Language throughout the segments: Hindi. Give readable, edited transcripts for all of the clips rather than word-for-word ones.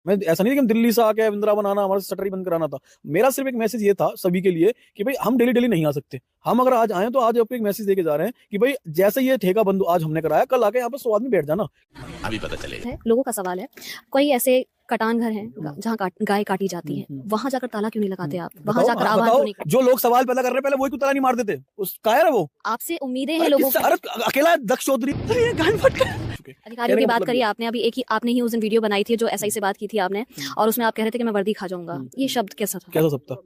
मैं ऐसा नहीं कि हम दिल्ली से आके वृंदावन आना, हमारा शटर ही बंद कराना था। मेरा सिर्फ एक मैसेज ये था सभी के लिए कि भाई हम डेली डेली नहीं आ सकते। हम अगर आज आए तो आज आपको एक मैसेज देके जा रहे हैं कि भाई जैसे ये ठेका बंद आज हमने कराया, कल आके यहाँ पे 100 आदमी बैठ जाना, अभी पता चलेगा। लोगों का सवाल है, कोई ऐसे कटान घर हैं जहाँ गाय काटी जाती है, वहां जाकर ताला क्यों नहीं लगाते आप? वहां जाकर आवाज क्यों नहीं करते? जो लोग सवाल पैदा कर रहे हैं पहले वही क्यों ताला नहीं मार देते? उस कायर है वो। आपसे उम्मीदें हैं लोगों की। अरे अकेला दक्ष चौधरी अधिकारियों की बात करिए आपने, अभी एक ही आपने ही उस दिन वीडियो बनाई थी जो एसआई से बात की थी आपने, और उसमें आप कह रहे थे कि मैं वर्दी खा जाऊंगा। ये शब्द कैसा था? कैसा सब था?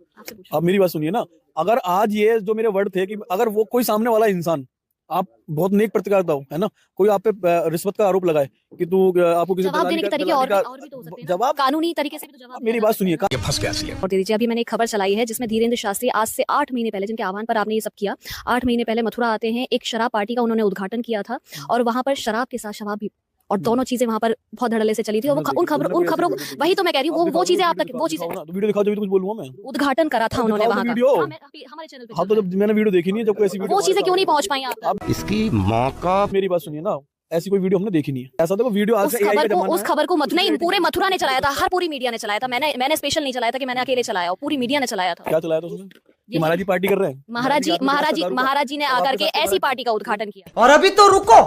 आप मेरी बात सुनिए ना, अगर आज ये जो मेरे वर्ड थे कि अगर वो कोई सामने वाला इंसान, आप बहुत नेक पत्रकारिता हो, है ना, कोई आप पे रिश्वत का आरोप लगाए कि तू आपको किसी जवाब देने के तरीके और भी तो हो सकते हैं, जवाब कानूनी तरीके से भी तो जवाब। मेरी बात सुनिए और दे दीजिए, अभी मैंने एक खबर चलाई है जिसमें धीरेन्द्र शास्त्री आज से 8 महीने पहले, जिनके आह्वान पर आपने ये सब किया, 8 महीने पहले मथुरा आते हैं, एक शराब पार्टी का उन्होंने उद्घाटन किया था और वहां पर शराब के साथ शराब भी, और दोनों चीजें वहां पर बहुत धड़ल्ले से चली थी। और उन खबरों वही तो मैं कह रही हूँ, वो चीजें आप तक, वो चीजें वीडियो दिखाओ जो कुछ बोलूंगा मैं। उद्घाटन करा था उन्होंने वहां का हमारे चैनल पे। हाँ तो जब मैंने वीडियो देखी नहीं है, जब कोई ऐसी वीडियो, वो चीजें क्यों नहीं पहुंच पाई आप? इसकी माँ का। मेरी बात सुनिए ना, ऐसी कोई वीडियो हमने देखी नहीं है। ऐसा देखो वीडियो आज से AI का जमाना है। उस खबर को मत नहीं, पूरे मथुरा ने चलाया था, हर पूरी मीडिया ने चलाया था। मैंने स्पेशल नहीं चलाया था कि मैंने अकेले चलाया, पूरी मीडिया ने चलाया था। क्या चलाया था उसने? कि महाराज जी पार्टी कर रहे हैं। महाराज जी ने आकर के ऐसी पार्टी का उद्घाटन किया। और अभी तो रुको,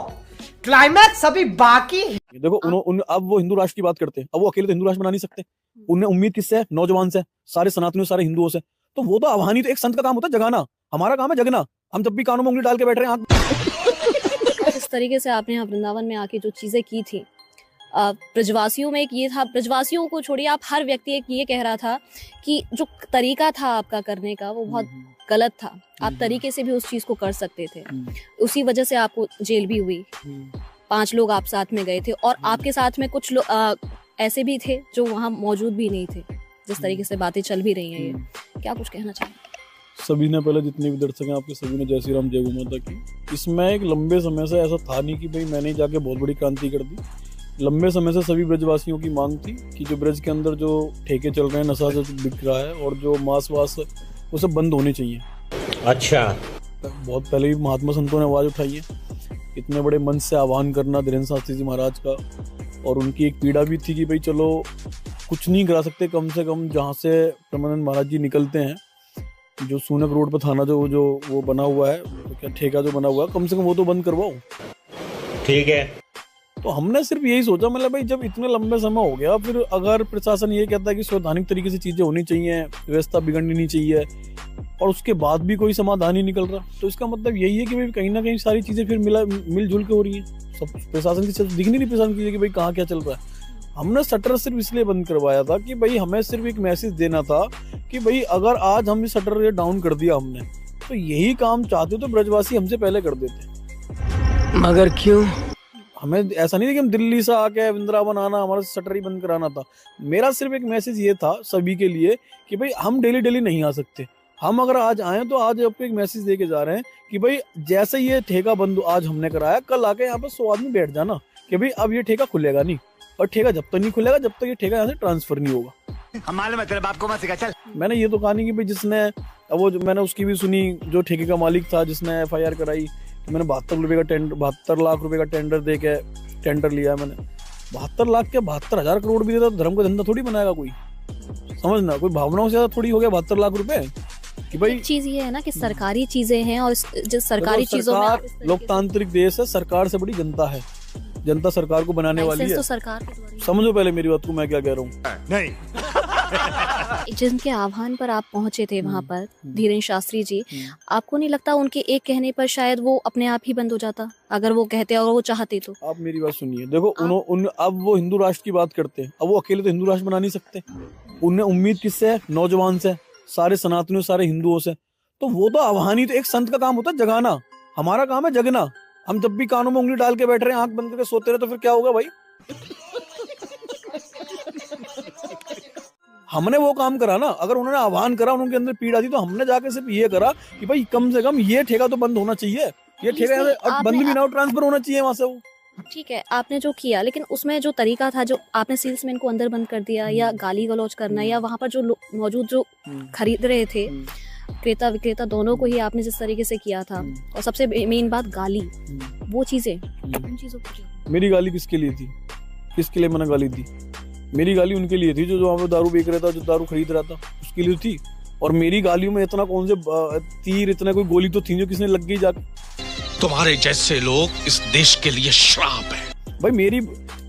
क्लाइमैक्स अभी बाकी है। देखो अब वो हिंदू राष्ट्र की बात करते हैं, अब वो अकेले तो हिंदू राष्ट्र बना नहीं सकते। उन्हें उम्मीद किससे है? नौजवान से, सारे सनातनियों, सारे हिंदुओं से। तो वो तो आह्वानी, तो एक संत का काम होता है जगाना, हमारा काम है जगना। हम जब भी कानों में उंगली डाल के बैठ रहे हैं। इस तरीके से आपने यहाँ वृंदावन में आके जो चीजें की थी, ब्रजवासियों में एक ये था, ब्रजवासियों को छोड़िए, आप हर व्यक्ति एक ये कह रहा था कि जो तरीका था आपका करने का वो बहुत गलत था। आप तरीके से भी उस चीज को कर सकते थे, उसी वजह से आपको जेल भी हुई। 5 लोग आप साथ में गए थे और आपके साथ में कुछ लोग ऐसे भी थे जो वहाँ मौजूद भी नहीं थे। जिस तरीके से बातें चल भी रही हैं, ये क्या कुछ कहना चाहिए? सभी ने, पहले जितने भी दर्शक हैं आपके, सभी ने जय श्री राम जय गौ माता की। इसमें एक लंबे समय से ऐसा था नहीं कि भाई मैंने जाके बहुत बड़ी क्रांति कर दी। लंबे समय से सभी ब्रजवासियों की मांग थी कि जो ब्रज के अंदर जो ठेके चल रहे हैं, नशा जो बिक रहा है और जो मांस वास, वो सब बंद होने चाहिए। अच्छा, बहुत पहले भी महात्मा संतों ने आवाज उठाई है। इतने बड़े मंच से आह्वान करना धीरेन्द्र शास्त्री जी महाराज का, और उनकी एक पीड़ा भी थी कि भाई चलो कुछ नहीं करा सकते, कम से कम जहाँ से प्रेमानंद महाराज जी निकलते हैं, जो सूनक रोड पर थाना जो वो बना हुआ है, क्या ठेका जो बना हुआ है, कम से कम वो तो बंद करवाओ। ठीक है। तो हमने सिर्फ यही सोचा, मतलब भाई जब इतने लंबे समय हो गया, फिर अगर प्रशासन ये कहता है कि संवैधानिक तरीके से चीजें होनी चाहिए, व्यवस्था बिगड़नी नहीं चाहिए, और उसके बाद भी कोई समाधान ही निकल रहा, तो इसका मतलब यही है कि भाई कहीं ना कहीं सारी चीजें फिर मिलजुल के हो रही है। सब प्रशासन की दिख नहीं रही प्रशासन की कि भाई कहाँ क्या चल रहा है। हमने शटर सिर्फ इसलिए बंद करवाया था कि भाई हमें सिर्फ एक मैसेज देना था कि भाई अगर आज हम इस शटर डाउन कर दिया हमने, तो यही काम चाहते तो ब्रजवासी हमसे पहले कर देते। मगर क्यों? हमें ऐसा नहीं था कि हम दिल्ली से आके वृंदावन आना, हमारा शटर ही बंद कराना था। मेरा सिर्फ एक मैसेज ये था सभी के लिए कि भाई हम डेली डेली नहीं आ सकते। हम अगर आज आए तो आज आपको एक मैसेज देके जा रहे हैं कि भाई जैसे ये ठेका बंद आज हमने कराया, कल आके यहाँ पे 100 आदमी बैठ जाना कि भाई अब ये ठेका खुलेगा नहीं। और ठेका जब तक नहीं खुलेगा, जब तक ये ठेका यहाँ से ट्रांसफर नहीं होगा। हमारे मतलब आपको मत सिखा। चल, मैंने ये तो कहा नहीं कि भाई जिसने वो मैंने उसकी भी सुनी, जो ठेके का मालिक था जिसने FIR कराई, मैंने 72 लाख रुपए का टेंडर दे के टेंडर लिया। मैंने 72 लाख के 72,000 करोड़ भी देता, धर्म का धंधा थोड़ी बनाएगा कोई। समझना, कोई भावनाओं से ज्यादा थोड़ी हो गया 72 लाख रुपए कि भाई। चीज ये है ना कि सरकारी चीजें हैं, और जिस सरकारी चीजों में, लोकतांत्रिक देश है, सरकार से बड़ी जनता है, जनता सरकार को बनाने वाली है। तो सरकार के द्वारा समझो पहले मेरी बात को, मैं क्या कह रहा हूँ। नहीं। जिनके आह्वान पर आप पहुंचे थे वहां पर, धीरेन्द्र शास्त्री जी, आपको नहीं लगता उनके एक कहने पर शायद वो अपने आप ही बंद हो जाता, अगर वो कहते और वो चाहते तो? आप मेरी बात सुनिए, देखो अब वो हिंदू राष्ट्र की बात करते हैं, अब वो अकेले तो हिंदू राष्ट्र बना नहीं सकते। उन्हें उम्मीद किससे है? नौजवान से, सारे सनातनियों, सारे हिंदुओं से। तो वो तो आह्वानी, तो एक संत का काम होता है जगाना, हमारा काम है जगना। हम जब भी कानों में उंगली डाल के बैठ रहे हैं, आंख बंद करके सोते रहे, तो फिर क्या होगा भाई? हमने वो काम करा ना, अगर उन्होंने आह्वान करा, उनके अंदर पीड़ा थी, तो हमने जाके सिर्फ ये करा कि भाई कम से कम ये ठेका तो बंद होना चाहिए, ये ठेका बंद भी ना हो, ट्रांसफर होना चाहिए वहां से वो। ठीक है, आपने जो किया, लेकिन उसमें जो तरीका था, जो आपने सेल्समैन को अंदर बंद कर दिया, या गाली गलौज करना, या वहां पर जो मौजूद जो खरीद रहे थे, क्रेता विक्रेता दोनों को ही आपने जिस तरीके से किया था, और सबसे मेन बात गाली, वो चीजें, उन चीजों को। मेरी गाली किसके लिए थी? किसके लिए मैंने गाली दी? मेरी गाली उनके लिए थी जो वहाँ पे दारू बेच रहा था, जो दारू खरीद रहा था, उसके लिए थी। और मेरी गालियों में इतना कौन से तीर, इतना कोई गोली तो थी जो किसने लग गई जाके। तुम्हारे जैसे लोग इस देश के लिए श्राप है भाई।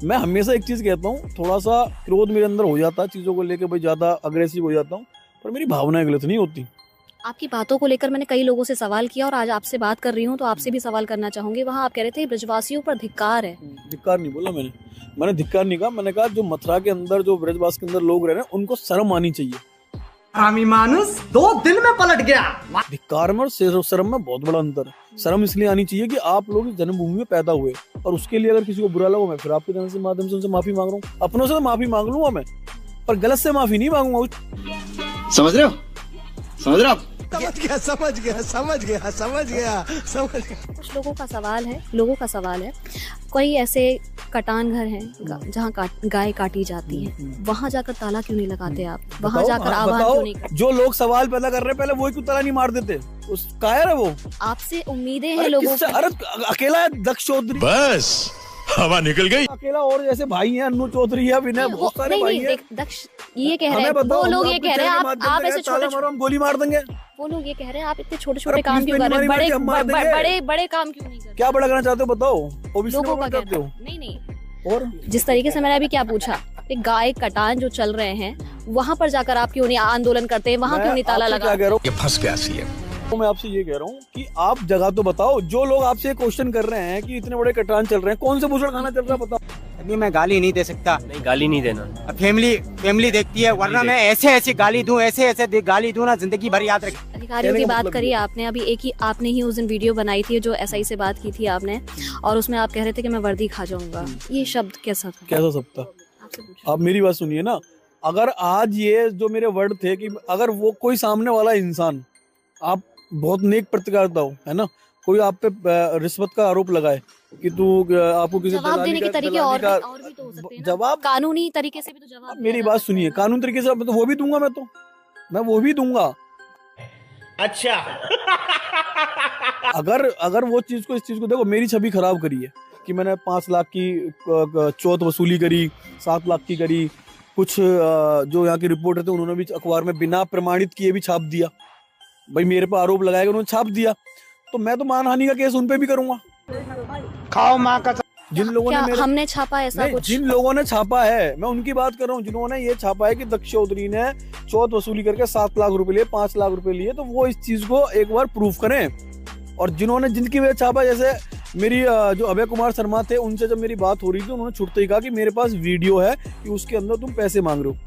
मैं हमेशा एक चीज कहता हूँ, थोड़ा सा क्रोध मेरे अंदर हो जाता है चीजों को लेकर, भाई ज्यादा अग्रेसिव हो जाता हूँ, पर मेरी भावनाएं गलत नहीं होती। आपकी बातों को लेकर मैंने कई लोगों से सवाल किया और आज आपसे बात कर रही हूँ तो आपसे भी सवाल करना चाहूंगी। वहाँ आप कह रहे थे ब्रजवासियों पर धिक्कार है। धिक्कार नहीं बोला मैंने धिक्कार नहीं कहा। मैंने कहा जो मथुरा के अंदर, जो ब्रजवास के अंदर लोग रह रहे हैं, उनको शर्म आनी चाहिए। हरामी मानुस 2 दिन में पलट गया। धिक्कार में और शर्म में बहुत बड़ा अंतर है। शर्म इसलिए आनी चाहिए कि आप लोग इस जन्मभूमि में पैदा हुए, और उसके लिए अगर किसी को बुरा लगा, मैं फिर आपके चैनल से माध्यम से उनसे माफी मांग रहा हूँ। अपनों से तो माफी मांग लूंगा मैं, पर गलत से माफी नहीं मांगूंगा। समझ रहे हो? समझ रहे हो आप? समझ गया। कुछ लोगों का सवाल है, कोई ऐसे कटान घर हैं जहाँ गाय काटी जाती है, वहाँ जाकर ताला क्यों नहीं लगाते आप? वहाँ जाकर आह्वान क्यों नहीं करते? जो लोग सवाल पैदा कर रहे हैं, पहले वही क्यों ताला नहीं मार देते? उस कायर है वो। आपसे उम्मीदें हैं लोगों की। अरे अकेला है दक्ष चौधरी, बस हवा निकल गई। अकेला, और जैसे भाई हैं अनु चौधरी है, विनय, बहुत सारे भाई हैं। दक्ष ये कह रहे हैं, वो लोग ये कह रहे हैं आप ऐसे छोटे, हम गोली मार देंगे। वो लोग ये कह रहे हैं आप इतने छोटे छोटे काम क्यों कर रहे हैं? बड़े काम क्यों नहीं कर रहे? क्या बड़ा करना चाहते हो बताओ? लोगों का कहते हो नहीं। और जिस तरीके से मैंने अभी क्या पूछा, गाय कटान जो चल रहे हैं, वहाँ पर जाकर आप क्यों नहीं आंदोलन करते हैं? वहाँ क्यों नहीं ताला लगा? ये फंस गया सीएम। तो मैं आपसे ये कह रहा हूँ कि आप जगह तो बताओ। जो लोग आपसे क्वेश्चन कर रहे हैं कि इतने बड़े कटान चल रहे हैं, कौन से भूषण खाना चल रहा है बताओ? अभी मैं गाली नहीं दे सकता। नहीं, गाली नहीं देना। फैमिली देखती है, वरना मैं ऐसे गाली दूं, ऐसे गाली दूं ना, जिंदगी भर याद रख। अधिकारियों की बात करी आपने, अभी आपने ही उस दिन वीडियो बनाई थी जो एसआई से बात की थी आपने, और उसमें आप कह रहे थे कि मैं वर्दी खा जाऊंगा। ये शब्द कैसा सब था? आप मेरी बात सुनिए ना। अगर आज ये जो मेरे वर्ड थे कि अगर वो कोई सामने वाला इंसान, आप बहुत नेक प्रतिकारता हो, है ना, कोई आप पे रिश्वत का आरोप लगाए कि तू आपको किसी जवाब देने के तरीके और भी तो हो सकते हैं ना? जवाब कानूनी तरीके से भी तो जवाब। मेरी बात सुनिए, कानूनी तरीके से तो वो भी दूंगा, मैं वो भी दूंगा। अच्छा। अगर वो चीज को, इस चीज को देखो, मेरी छवि खराब करी है कि मैंने 5 लाख की चौथ वसूली करी, 7 लाख की करी। कुछ जो यहाँ के रिपोर्टर थे उन्होंने भी अखबार में बिना प्रमाणित किए भी छाप दिया। भाई मेरे पर आरोप लगाया, उन्होंने छाप दिया, तो मैं तो मानहानि का केस उन पे भी करूंगा। खाओ माँ का। जिन लोगों ने हमने छापा ऐसा कुछ, जिन लोगों ने छापा है, मैं उनकी बात कर रहा हूँ, जिन्होंने ये छापा है कि दक्ष चौधरी ने चौथ वसूली करके 7 लाख रुपए लिए, 5 लाख रुपए लिए, तो वो इस चीज को एक बार प्रूफ करें। और जिनकी वजह छापा, जैसे मेरी जो अभय कुमार शर्मा थे, उनसे जब मेरी बात हो रही थी, उन्होंने छुटते ही कहा कि मेरे पास वीडियो है कि उसके अंदर तुम पैसे मांग रहे हो।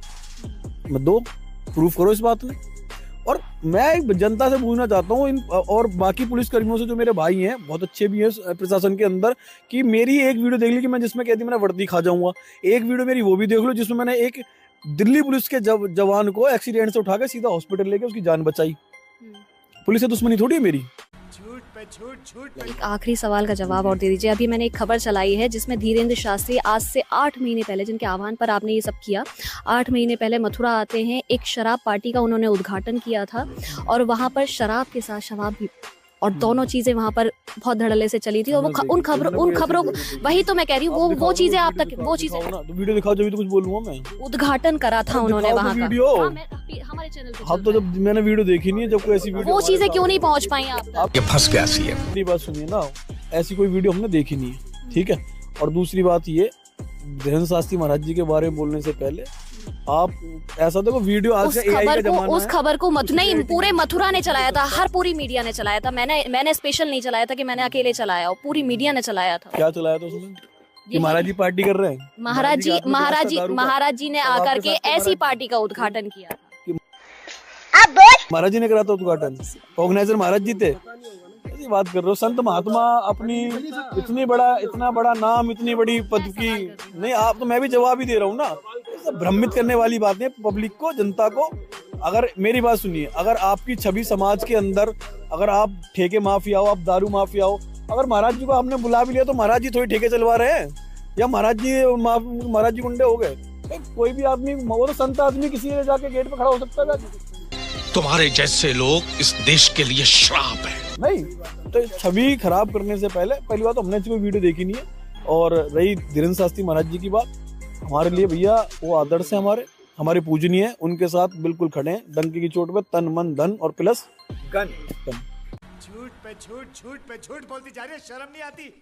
मैं दो प्रूफ करो इस बात में। और मैं जनता से पूछना चाहता हूँ और बाकी पुलिस कर्मियों से, जो मेरे भाई हैं, बहुत अच्छे भी हैं प्रशासन के अंदर, कि मेरी एक वीडियो देख ली कि मैं जिसमें कहती मैं वर्दी खा जाऊंगा। एक वीडियो मेरी वो भी देख लो जिसमें मैंने एक दिल्ली पुलिस के जवान को एक्सीडेंट से उठाकर सीधा हॉस्पिटल लेके उसकी जान बचाई। पुलिस से दुश्मनी थोड़ी है मेरी। एक आखिरी सवाल का जवाब और दे दीजिए। अभी मैंने एक खबर चलाई है जिसमें धीरेन्द्र शास्त्री आज से 8 महीने पहले, जिनके आह्वान पर आपने ये सब किया, 8 महीने पहले मथुरा आते हैं। एक शराब पार्टी का उन्होंने उद्घाटन किया था और वहाँ पर शराब के साथ शराब भी, और दोनों चीजें वहाँ पर बहुत धड़ल्ले से चली थी। और वो उन खबरों वही तो मैं कह रही हूँ, वो चीजें आप तक, वो चीजें तो वीडियो दिखाओ जब तो कुछ बोलूंगा मैं। उद्घाटन करा था उन्होंने वहाँ का हमारे चैनल पे। हाँ, तो जब मैंने वीडियो देखी नहीं है, जब कोई ऐसी वीडियो, वो चीजें क्यों नहीं पहुँच पाई आप तक? ये फंस गया सीएम। मेरी बात सुनिए ना, ऐसी कोई वीडियो हमने देखी नहीं है, ठीक है। और दूसरी बात ये, धीरेन्द्र शास्त्री महाराज जी के बारे में बोलने से पहले आप ऐसा देखो, वीडियो आज का एआई का जमाना है। उस खबर को नहीं, पूरे मथुरा ने चलाया था, हर पूरी मीडिया ने चलाया था। मैंने स्पेशल नहीं चलाया था कि मैंने अकेले चलाया, और पूरी मीडिया ने चलाया था। क्या चलाया था उसमें? कि महाराज जी पार्टी कर रहे हैं। महाराज जी ने आकर के ऐसी पार्टी का उद्घाटन किया था। महाराज जी ने करा था उद्घाटन, ऑर्गेनाइजर महाराज जी थे। ऐसी बात कर रहे हो? संत महात्मा अपनी इतना बड़ा नाम, इतनी बड़ी पद की नहीं। आप तो, मैं भी जवाब ही दे रहा हूँ ना। भ्रमित करने वाली बातें पब्लिक को, जनता को। अगर मेरी बात सुनिए, अगर आपकी छवि समाज के अंदर, अगर आप ठेके माफिया हो, आप दारू माफिया हो, अगर महाराज जी को हमने बुला भी लिया तो महाराज जी थोड़ी ठेके चलवा रहे हैं, या महाराज जी गुंडे हो गए? कोई भी आदमी, वो तो संत आदमी किसी ने जाके गेट पे खड़ा हो सकता है। तुम्हारे जैसे लोग इस देश के लिए श्राप है। नहीं, तो छवि खराब करने से पहली बात तो हमने कोई वीडियो देखी नहीं है। और रही धीरेन्द्र शास्त्री महाराज जी की बात, हमारे लिए भैया वो आदर्श है, हमारे पूजनीय है, उनके साथ बिल्कुल खड़े हैं, डंके की चोट पे तन मन धन और प्लस गन। झूठ पे झूठ बोलती जा रही है, शर्म नहीं आती।